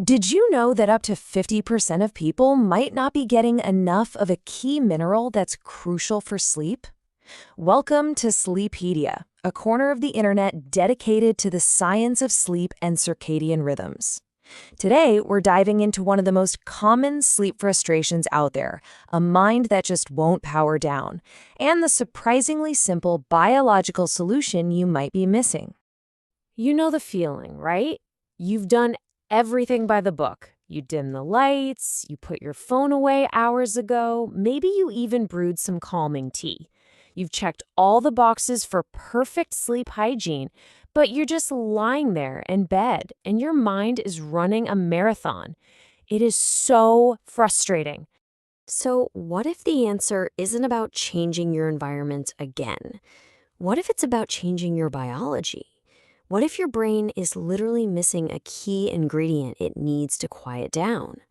Did you know that up to 50% of people might not be getting enough of a key mineral that's crucial for sleep? Welcome to Sleepedia, a corner of the internet dedicated to the science of sleep and circadian rhythms. Today, we're diving into one of the most common sleep frustrations out there, a mind that just won't power down, and the surprisingly simple biological solution you might be missing. You know the feeling, right? You've done everything by the book. You dim the lights, you put your phone away hours ago, maybe you even brewed some calming tea. You've checked all the boxes for perfect sleep hygiene, but you're just lying there in bed and your mind is running a marathon. It is so frustrating. So, what if the answer isn't about changing your environment again? What if it's about changing your biology? What if your brain is literally missing a key ingredient it needs to quiet down?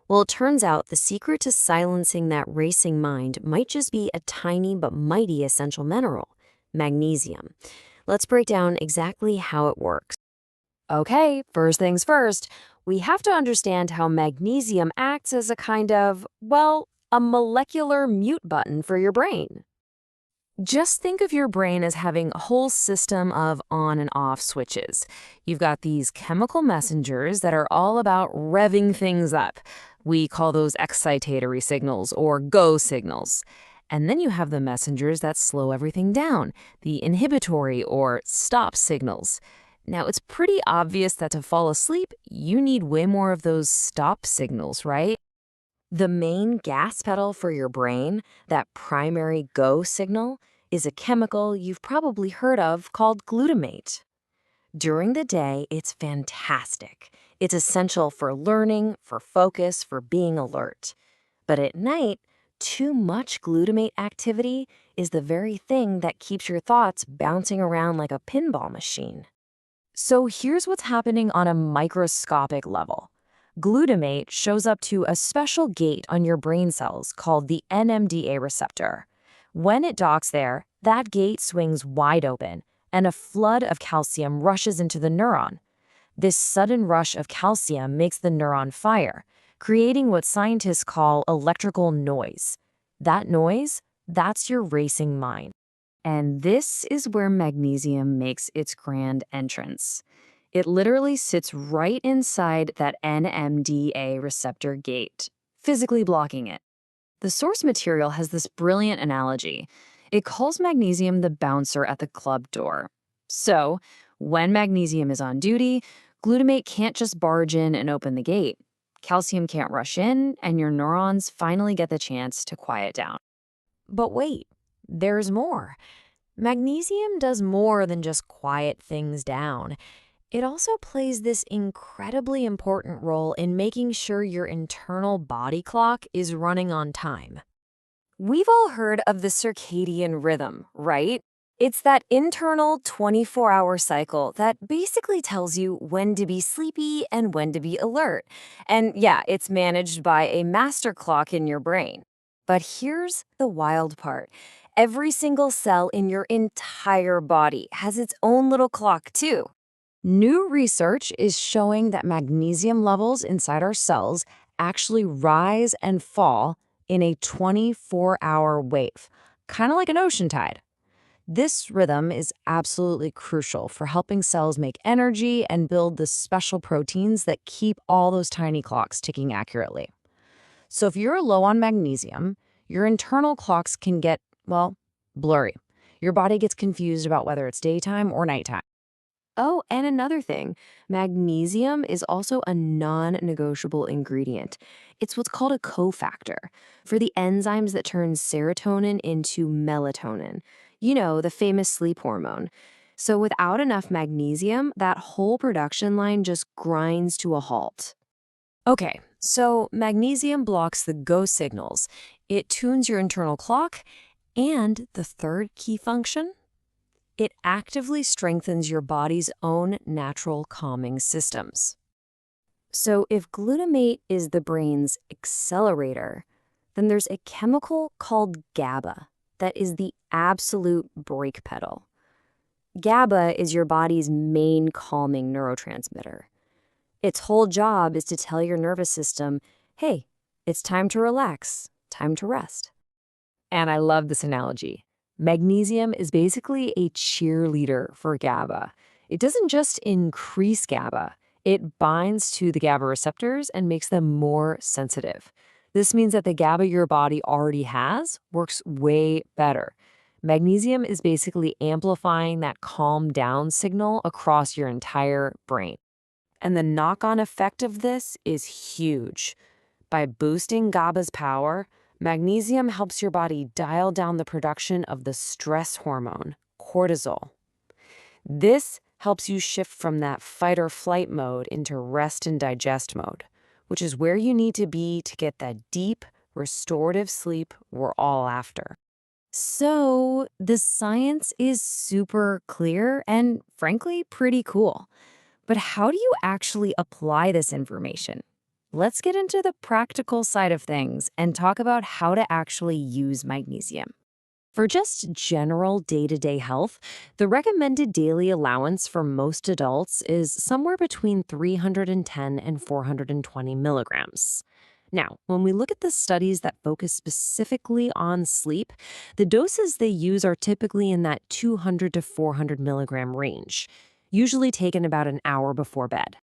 Well, it turns out the secret to silencing that racing mind might just be a tiny but mighty essential mineral, magnesium. Let's break down exactly how it works. Okay, first things first, we have to understand how magnesium acts as a kind of, a molecular mute button for your brain. Just think of your brain as having a whole system of on and off switches. You've got these chemical messengers that are all about revving things up. We call those excitatory signals or go signals. And then you have the messengers that slow everything down, the inhibitory or stop signals. Now, it's pretty obvious that to fall asleep, you need way more of those stop signals, right? The main gas pedal for your brain, that primary go signal, is a chemical you've probably heard of called glutamate. During the day, it's fantastic. It's essential for learning, for focus, for being alert. But at night, too much glutamate activity is the very thing that keeps your thoughts bouncing around like a pinball machine. So here's what's happening on a microscopic level. Glutamate shows up to a special gate on your brain cells called the NMDA receptor. When it docks there, that gate swings wide open, and a flood of calcium rushes into the neuron. This sudden rush of calcium makes the neuron fire, creating what scientists call electrical noise. That noise, that's your racing mind. And this is where magnesium makes its grand entrance. It literally sits right inside that NMDA receptor gate, physically blocking it. The source material has this brilliant analogy. It calls magnesium the bouncer at the club door. So, when magnesium is on duty, glutamate can't just barge in and open the gate. Calcium can't rush in, and your neurons finally get the chance to quiet down. But wait, there's more. Magnesium does more than just quiet things down. It also plays this incredibly important role in making sure your internal body clock is running on time. We've all heard of the circadian rhythm, right? It's that internal 24-hour cycle that basically tells you when to be sleepy and when to be alert. And yeah, it's managed by a master clock in your brain. But here's the wild part. Every single cell in your entire body has its own little clock, too. New research is showing that magnesium levels inside our cells actually rise and fall in a 24-hour wave, kind of like an ocean tide. This rhythm is absolutely crucial for helping cells make energy and build the special proteins that keep all those tiny clocks ticking accurately. So if you're low on magnesium, your internal clocks can get, blurry. Your body gets confused about whether it's daytime or nighttime. Oh, and another thing, magnesium is also a non-negotiable ingredient. It's what's called a cofactor for the enzymes that turn serotonin into melatonin. You know, the famous sleep hormone. So without enough magnesium, that whole production line just grinds to a halt. Okay, so magnesium blocks the go signals. It tunes your internal clock, and the third key function? It actively strengthens your body's own natural calming systems. So if glutamate is the brain's accelerator, then there's a chemical called GABA that is the absolute brake pedal. GABA is your body's main calming neurotransmitter. Its whole job is to tell your nervous system, hey, it's time to relax, time to rest. And I love this analogy. Magnesium is basically a cheerleader for GABA. It doesn't just increase GABA, it binds to the GABA receptors and makes them more sensitive. This means that the GABA your body already has works way better. Magnesium is basically amplifying that calm down signal across your entire brain. And the knock-on effect of this is huge. By boosting GABA's power, magnesium helps your body dial down the production of the stress hormone, cortisol. This helps you shift from that fight or flight mode into rest and digest mode, which is where you need to be to get that deep, restorative sleep we're all after. So, the science is super clear and, frankly, pretty cool. But how do you actually apply this information? Let's get into the practical side of things and talk about how to actually use magnesium. For just general day-to-day health, the recommended daily allowance for most adults is somewhere between 310 and 420 milligrams. Now, when we look at the studies that focus specifically on sleep, the doses they use are typically in that 200 to 400 milligram range, usually taken about an hour before bed.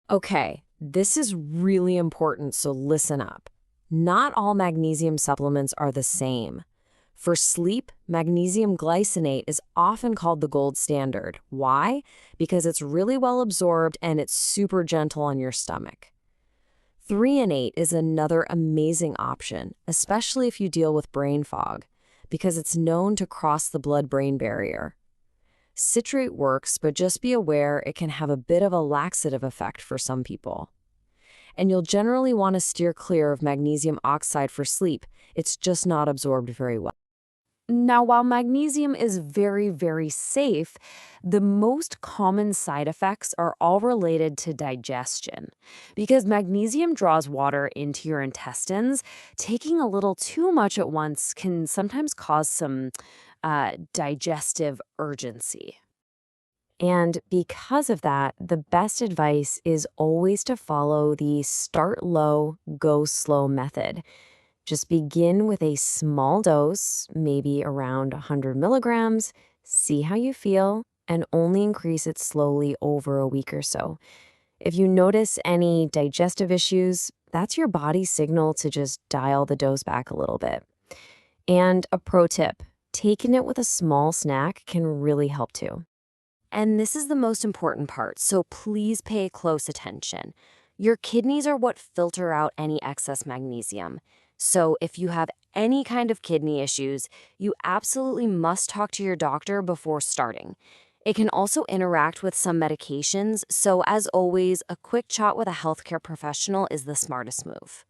Okay, this is really important, so listen up. Not all magnesium supplements are the same. For sleep, magnesium glycinate is often called the gold standard. Why? Because it's really well absorbed and it's super gentle on your stomach. Threonate is another amazing option, especially if you deal with brain fog, because it's known to cross the blood-brain barrier. Citrate works, but just be aware it can have a bit of a laxative effect for some people. And you'll generally want to steer clear of magnesium oxide for sleep. It's just not absorbed very well. Now, while magnesium is very, very safe, the most common side effects are all related to digestion. Because magnesium draws water into your intestines, taking a little too much at once can sometimes cause some digestive urgency. And because of that, the best advice is always to follow the start low, go slow method. Just begin with a small dose, maybe around 100 milligrams, see how you feel, and only increase it slowly over a week or so. If you notice any digestive issues, that's your body's signal to just dial the dose back a little bit. And a pro tip, taking it with a small snack can really help too. And this is the most important part, so please pay close attention. Your kidneys are what filter out any excess magnesium. So if you have any kind of kidney issues, you absolutely must talk to your doctor before starting. It can also interact with some medications, so as always, a quick chat with a healthcare professional is the smartest move.